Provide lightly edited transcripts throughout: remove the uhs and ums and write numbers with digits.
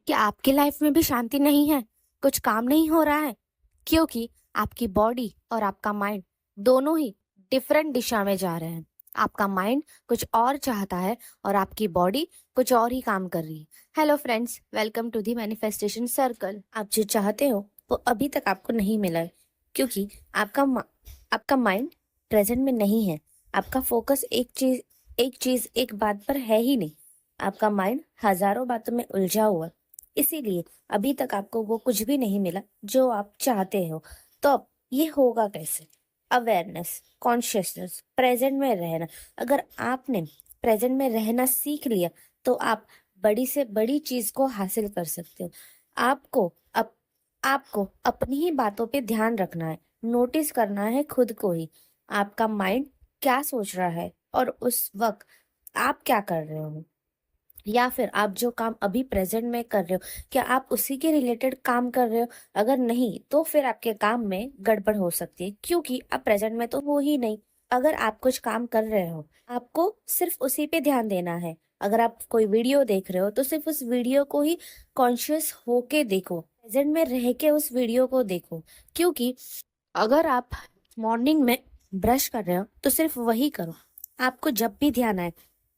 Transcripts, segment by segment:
क्या आपकी लाइफ में भी शांति नहीं है? कुछ काम नहीं हो रहा है? क्योंकि आपकी बॉडी और आपका माइंड दोनों ही डिफरेंट दिशा में जा रहे हैं। आपका माइंड कुछ और चाहता है और आपकी बॉडी कुछ और ही काम कर रही है। Hello friends, welcome to the manifestation circle. आप जो चाहते हो वो अभी तक आपको नहीं मिला है, क्योंकि आपका माइंड प्रेजेंट में नहीं है। आपका फोकस एक बात पर है ही नहीं। आपका माइंड हजारों बातों में उलझा हुआ है। इसीलिए अभी तक आपको वो कुछ भी नहीं मिला जो आप चाहते हो। तो अब ये होगा कैसे? अवेयरनेस, कॉन्शियसनेस, प्रेजेंट में रहना। अगर आपने प्रेजेंट में रहना सीख लिया तो आप बड़ी से बड़ी चीज को हासिल कर सकते हो। आपको अप, आपको अपनी ही बातों पे ध्यान रखना है, नोटिस करना है खुद को ही। आपका माइंड क्या सोच रहा है और उस वक्त आप क्या कर रहे हो, या फिर आप जो काम अभी प्रेजेंट में कर रहे हो क्या आप उसी के रिलेटेड काम कर रहे हो? अगर नहीं तो फिर आपके काम में गड़बड़ हो सकती है, क्योंकि आप प्रेजेंट में तो हो ही नहीं। अगर आप कुछ काम कर रहे हो, आपको सिर्फ उसी पे ध्यान देना है। अगर आप कोई वीडियो देख रहे हो तो सिर्फ उस वीडियो को ही कॉन्शियस होके देखो, प्रेजेंट में रह के उस वीडियो को देखो। क्योंकि अगर आप मॉर्निंग में ब्रश कर रहे हो तो सिर्फ वही करो। आपको जब भी ध्यान आए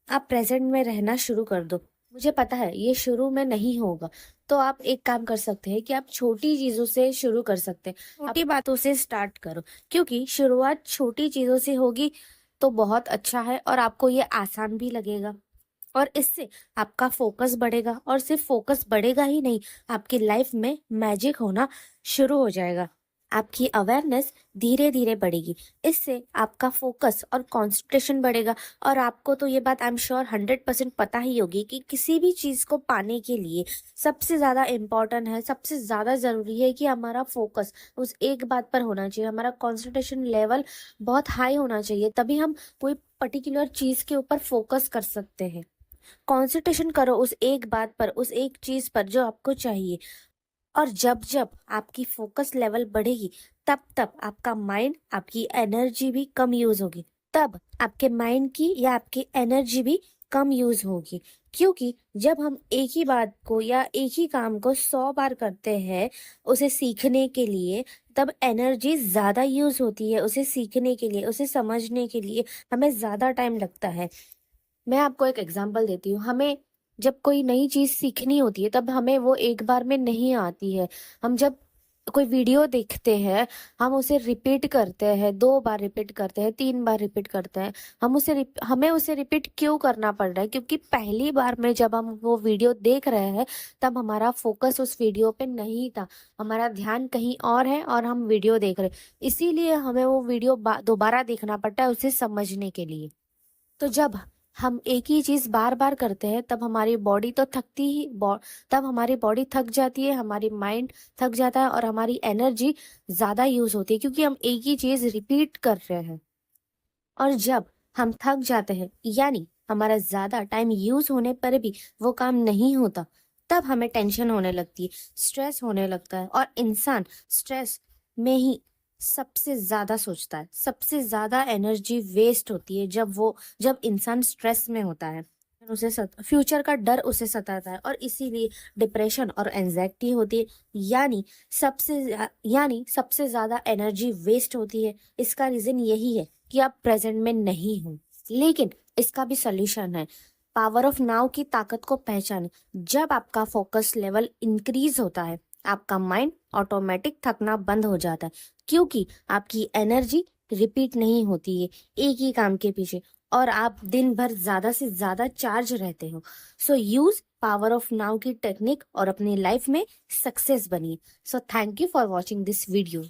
आप प्रेजेंट में रहना शुरू कर दो। मुझे पता है ये शुरू में नहीं होगा, तो आप एक काम कर सकते हैं कि आप छोटी चीजों से शुरू कर सकते हैं। छोटी बातों से स्टार्ट करो, क्योंकि शुरुआत छोटी चीजों से होगी तो बहुत अच्छा है और आपको ये आसान भी लगेगा। और इससे आपका फोकस बढ़ेगा, और सिर्फ फोकस बढ़ेगा ही नहीं, आपकी लाइफ में मैजिक होना शुरू हो जाएगा। आपकी अवेयरनेस धीरे धीरे बढ़ेगी। इससे आपका फोकस और कंसंट्रेशन बढ़ेगा। और आपको तो ये बात आई एम श्योर 100% पता ही होगी कि किसी भी चीज को पाने के लिए सबसे ज्यादा इम्पोर्टेंट है, सबसे ज्यादा जरूरी है कि हमारा फोकस उस एक बात पर होना चाहिए। हमारा कंसंट्रेशन लेवल बहुत हाई होना चाहिए, तभी हम कोई पर्टिकुलर चीज के ऊपर फोकस कर सकते हैं। कंसंट्रेशन करो उस एक बात पर, उस एक चीज पर जो आपको चाहिए। और जब जब आपकी फोकस लेवल बढ़ेगी तब तब आपका माइंड, आपकी एनर्जी भी कम यूज होगी। तब आपके माइंड की या आपकी एनर्जी भी कम यूज होगी। क्योंकि जब हम एक ही बात को या एक ही काम को 100 बार करते हैं उसे सीखने के लिए, तब एनर्जी ज्यादा यूज होती है। उसे सीखने के लिए, उसे समझने के लिए हमें ज्यादा टाइम लगता है। मैं आपको एक एग्जांपल देती हूँ। हमें जब कोई नई चीज सीखनी होती है तब हमें वो एक बार में नहीं आती है। हम जब कोई वीडियो देखते हैं, हम उसे रिपीट करते हैं, 2 बार रिपीट करते हैं, 3 बार रिपीट करते हैं। हमें उसे रिपीट क्यों करना पड़ रहा है? क्योंकि पहली बार में जब हम वो वीडियो देख रहे हैं तब हमारा फोकस उस वीडियो पे नहीं था, हमारा ध्यान कहीं और है और हम वीडियो देख रहे हैं। इसीलिए हमें वो वीडियो दोबारा देखना पड़ता है उसे समझने के लिए। तो जब हम एक ही चीज बार बार करते हैं तब हमारी बॉडी तो तब हमारी बॉडी थक जाती है, हमारी माइंड थक जाता है और हमारी एनर्जी ज्यादा यूज होती है, क्योंकि हम एक ही चीज रिपीट कर रहे हैं। और जब हम थक जाते हैं, यानी हमारा ज्यादा टाइम यूज होने पर भी वो काम नहीं होता, तब हमें टेंशन होने लगती है, स्ट्रेस होने लगता है। और इंसान स्ट्रेस में ही सबसे ज्यादा सोचता है, सबसे ज्यादा एनर्जी वेस्ट होती है जब इंसान स्ट्रेस में होता है। फ्यूचर का डर उसे सताता है और इसीलिए डिप्रेशन और एंजाइटी होती है। यानी सबसे ज्यादा एनर्जी वेस्ट होती है। इसका रीजन यही है कि आप प्रेजेंट में नहीं हो। लेकिन इसका भी सोल्यूशन है। पावर ऑफ नाउ की ताकत को पहचाने। जब आपका फोकस लेवल इंक्रीज होता है, आपका माइंड ऑटोमेटिक थकना बंद हो जाता है, क्योंकि आपकी एनर्जी रिपीट नहीं होती है एक ही काम के पीछे, और आप दिन भर ज्यादा से ज्यादा चार्ज रहते हो। सो यूज पावर ऑफ नाउ की टेक्निक और अपनी लाइफ में सक्सेस बनिए। So thank you for watching this video.